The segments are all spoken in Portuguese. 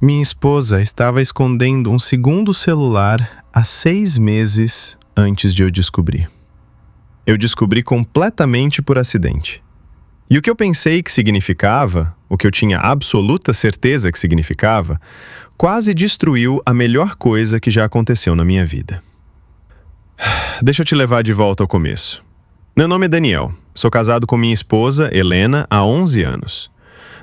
Minha esposa estava escondendo um segundo celular há 6 meses antes de eu descobrir. Eu descobri completamente por acidente. E o que eu pensei que significava, o que eu tinha absoluta certeza que significava, quase destruiu a melhor coisa que já aconteceu na minha vida. Deixa eu te levar de volta ao começo. Meu nome é Daniel. Sou casado com minha esposa, Helena, há 11 anos.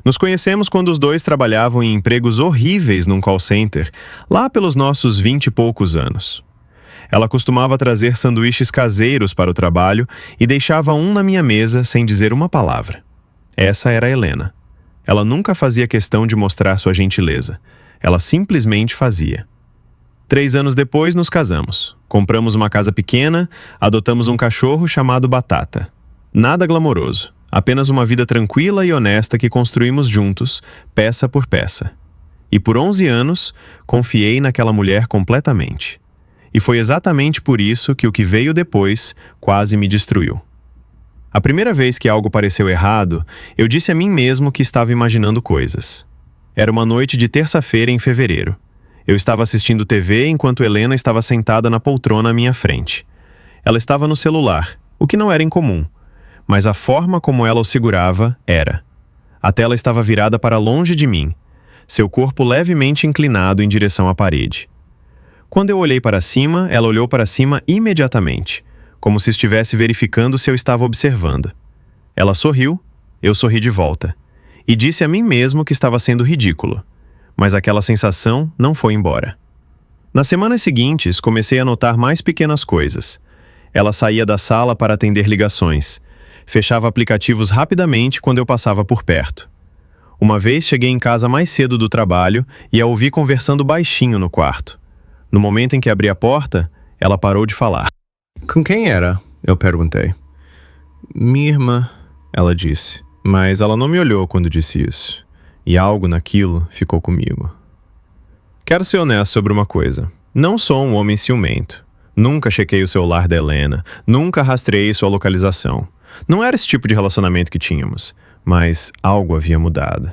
Nos conhecemos quando os dois trabalhavam em empregos horríveis num call center, lá pelos nossos 20 e poucos anos. Ela costumava trazer sanduíches caseiros para o trabalho e deixava um na minha mesa sem dizer uma palavra. Essa era a Helena. Ela nunca fazia questão de mostrar sua gentileza. Ela simplesmente fazia. 3 anos depois, nos casamos. Compramos uma casa pequena, adotamos um cachorro chamado Batata. Nada glamouroso. Apenas uma vida tranquila e honesta que construímos juntos, peça por peça. E por 11 anos, confiei naquela mulher completamente. E foi exatamente por isso que o que veio depois quase me destruiu. A primeira vez que algo pareceu errado, eu disse a mim mesmo que estava imaginando coisas. Era uma noite de terça-feira em fevereiro. Eu estava assistindo TV enquanto Helena estava sentada na poltrona à minha frente. Ela estava no celular, o que não era incomum. Mas a forma como ela o segurava era. A tela estava virada para longe de mim, seu corpo levemente inclinado em direção à parede. Quando eu olhei para cima, ela olhou para cima imediatamente, como se estivesse verificando se eu estava observando. Ela sorriu, eu sorri de volta, e disse a mim mesmo que estava sendo ridículo, mas aquela sensação não foi embora. Nas semanas seguintes, comecei a notar mais pequenas coisas. Ela saía da sala para atender ligações. Fechava aplicativos rapidamente quando eu passava por perto. Uma vez cheguei em casa mais cedo do trabalho e a ouvi conversando baixinho no quarto. No momento em que abri a porta, ela parou de falar. Com quem era? Eu perguntei. Minha irmã, ela disse, mas ela não me olhou quando disse isso. E algo naquilo ficou comigo. Quero ser honesto sobre uma coisa. Não sou um homem ciumento. Nunca chequei o celular da Helena. Nunca rastreei sua localização. Não era esse tipo de relacionamento que tínhamos, mas algo havia mudado.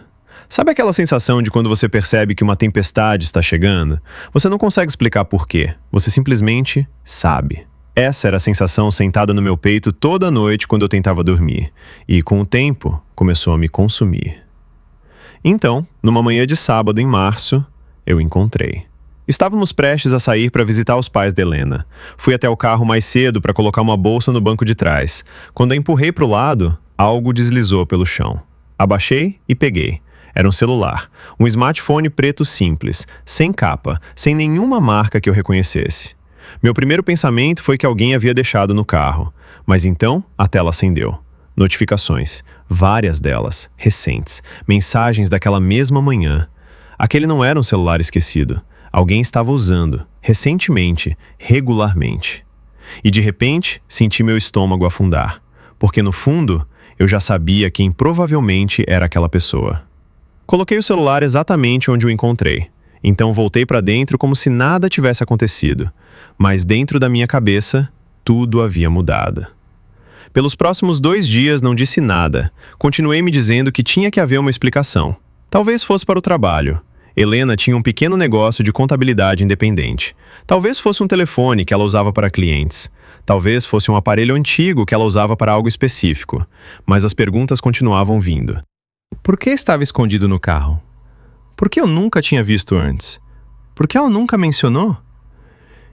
Sabe aquela sensação de quando você percebe que uma tempestade está chegando? Você não consegue explicar por quê, você simplesmente sabe. Essa era a sensação sentada no meu peito toda noite quando eu tentava dormir, e com o tempo começou a me consumir. Então, numa manhã de sábado em março, eu encontrei. Estávamos prestes a sair para visitar os pais de Helena. Fui até o carro mais cedo para colocar uma bolsa no banco de trás. Quando a empurrei para o lado, algo deslizou pelo chão. Abaixei e peguei. Era um celular. Um smartphone preto simples, sem capa, sem nenhuma marca que eu reconhecesse. Meu primeiro pensamento foi que alguém havia deixado no carro. Mas então, a tela acendeu. Notificações. Várias delas, recentes. Mensagens daquela mesma manhã. Aquele não era um celular esquecido. Alguém estava usando, recentemente, regularmente. E de repente, senti meu estômago afundar, porque no fundo, eu já sabia quem provavelmente era aquela pessoa. Coloquei o celular exatamente onde o encontrei, então voltei para dentro como se nada tivesse acontecido, mas dentro da minha cabeça, tudo havia mudado. Pelos próximos 2 dias não disse nada, continuei me dizendo que tinha que haver uma explicação. Talvez fosse para o trabalho. Helena tinha um pequeno negócio de contabilidade independente. Talvez fosse um telefone que ela usava para clientes. Talvez fosse um aparelho antigo que ela usava para algo específico. Mas as perguntas continuavam vindo. Por que estava escondido no carro? Por que eu nunca tinha visto antes? Por que ela nunca mencionou?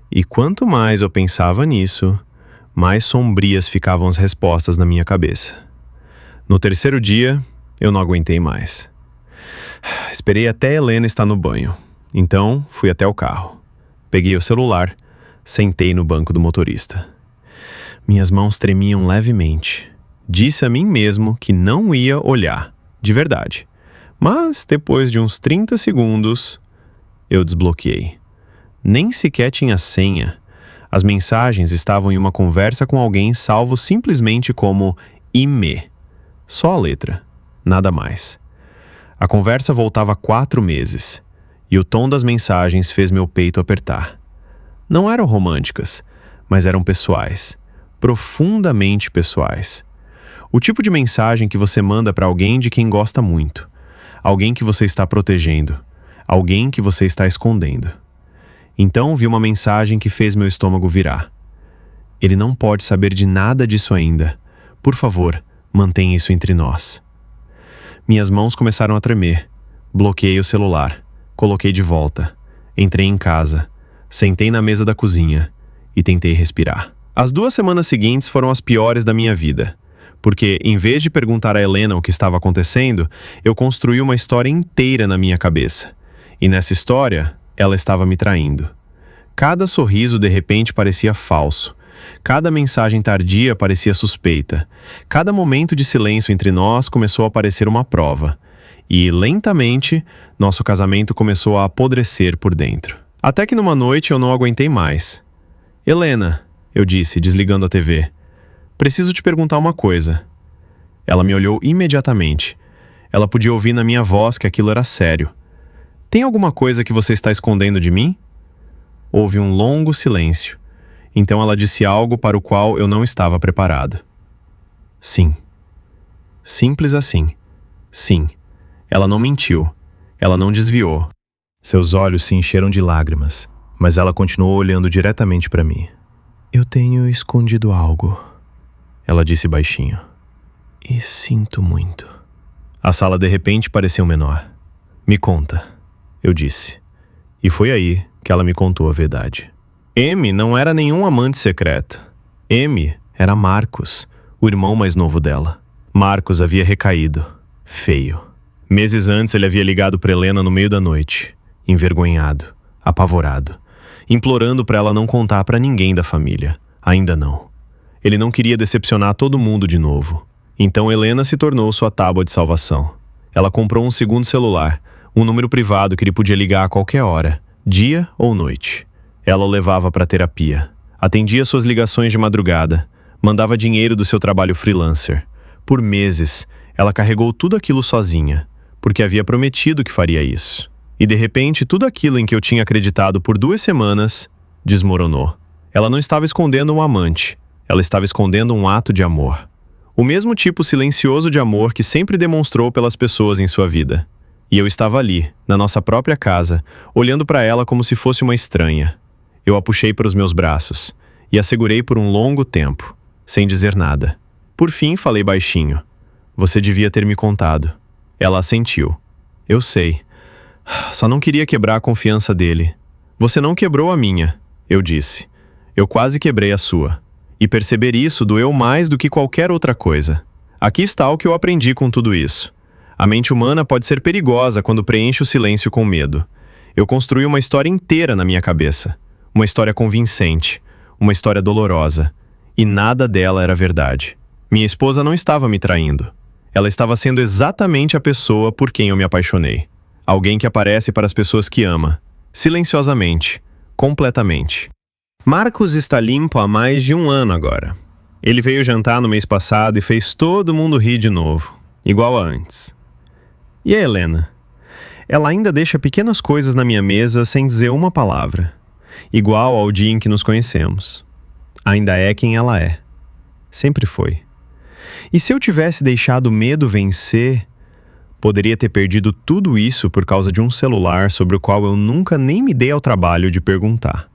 E quanto mais eu pensava nisso, mais sombrias ficavam as respostas na minha cabeça. No terceiro dia, eu não aguentei mais. Esperei até Helena estar no banho. Então, fui até o carro. Peguei o celular, sentei no banco do motorista. Minhas mãos tremiam levemente. Disse a mim mesmo que não ia olhar, de verdade. Mas, depois de uns 30 segundos, eu desbloqueei. Nem sequer tinha senha. As mensagens estavam em uma conversa com alguém salvo simplesmente como IME. Só a letra, nada mais. A conversa voltava 4 meses, e o tom das mensagens fez meu peito apertar. Não eram românticas, mas eram pessoais, profundamente pessoais. O tipo de mensagem que você manda para alguém de quem gosta muito, alguém que você está protegendo, Alguém que você está escondendo. Então vi uma mensagem que fez meu estômago virar. Ele não pode saber de nada disso ainda. Por favor, mantenha isso entre nós. Minhas mãos começaram a tremer. Bloqueei o celular. Coloquei de volta. Entrei em casa. Sentei na mesa da cozinha e tentei respirar. As 2 semanas seguintes foram as piores da minha vida. Porque, em vez de perguntar a Helena o que estava acontecendo, eu construí uma história inteira na minha cabeça. E nessa história, ela estava me traindo. Cada sorriso de repente parecia falso. Cada mensagem tardia parecia suspeita. Cada momento de silêncio entre nós começou a parecer uma prova. E, lentamente, nosso casamento começou a apodrecer por dentro. Até que numa noite eu não aguentei mais. Helena, eu disse, desligando a TV. Preciso te perguntar uma coisa. Ela me olhou imediatamente. Ela podia ouvir na minha voz que aquilo era sério. Tem alguma coisa que você está escondendo de mim? Houve um longo silêncio. Então ela disse algo para o qual eu não estava preparado. Sim. Simples assim. Sim. Ela não mentiu. Ela não desviou. Seus olhos se encheram de lágrimas, mas ela continuou olhando diretamente para mim. Eu tenho escondido algo, ela disse baixinho. E sinto muito. A sala de repente pareceu menor. Me conta, eu disse. E foi aí que ela me contou a verdade. M não era nenhum amante secreto. M era Marcos, o irmão mais novo dela. Marcos havia recaído. Feio. Meses antes ele havia ligado para Helena no meio da noite, envergonhado, apavorado, implorando para ela não contar para ninguém da família. Ainda não. Ele não queria decepcionar todo mundo de novo. Então Helena se tornou sua tábua de salvação. Ela comprou um segundo celular, um número privado que ele podia ligar a qualquer hora, dia ou noite. Ela o levava para terapia, atendia suas ligações de madrugada, mandava dinheiro do seu trabalho freelancer. Por meses, ela carregou tudo aquilo sozinha, porque havia prometido que faria isso. E de repente, tudo aquilo em que eu tinha acreditado por 2 semanas desmoronou. Ela não estava escondendo um amante, ela estava escondendo um ato de amor. O mesmo tipo silencioso de amor que sempre demonstrou pelas pessoas em sua vida. E eu estava ali, na nossa própria casa, olhando para ela como se fosse uma estranha. Eu a puxei para os meus braços e a segurei por um longo tempo, sem dizer nada. Por fim, falei baixinho. Você devia ter me contado. Ela assentiu. Eu sei. Só não queria quebrar a confiança dele. Você não quebrou a minha, eu disse. Eu quase quebrei a sua. E perceber isso doeu mais do que qualquer outra coisa. Aqui está o que eu aprendi com tudo isso. A mente humana pode ser perigosa quando preenche o silêncio com medo. Eu construí uma história inteira na minha cabeça. Uma história convincente. Uma história dolorosa. E nada dela era verdade. Minha esposa não estava me traindo. Ela estava sendo exatamente a pessoa por quem eu me apaixonei. Alguém que aparece para as pessoas que ama. Silenciosamente. Completamente. Marcos está limpo há mais de 1 ano agora. Ele veio jantar no mês passado e fez todo mundo rir de novo. Igual a antes. E a Helena? Ela ainda deixa pequenas coisas na minha mesa sem dizer uma palavra. Igual ao dia em que nos conhecemos. Ainda é quem ela é. Sempre foi. E se eu tivesse deixado o medo vencer, poderia ter perdido tudo isso por causa de um celular sobre o qual eu nunca nem me dei ao trabalho de perguntar.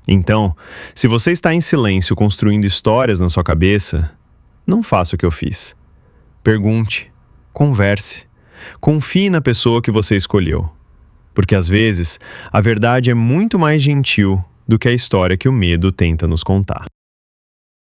Então, se você está em silêncio construindo histórias na sua cabeça, não faça o que eu fiz. Pergunte, converse, confie na pessoa que você escolheu. Porque às vezes, a verdade é muito mais gentil do que a história que o medo tenta nos contar.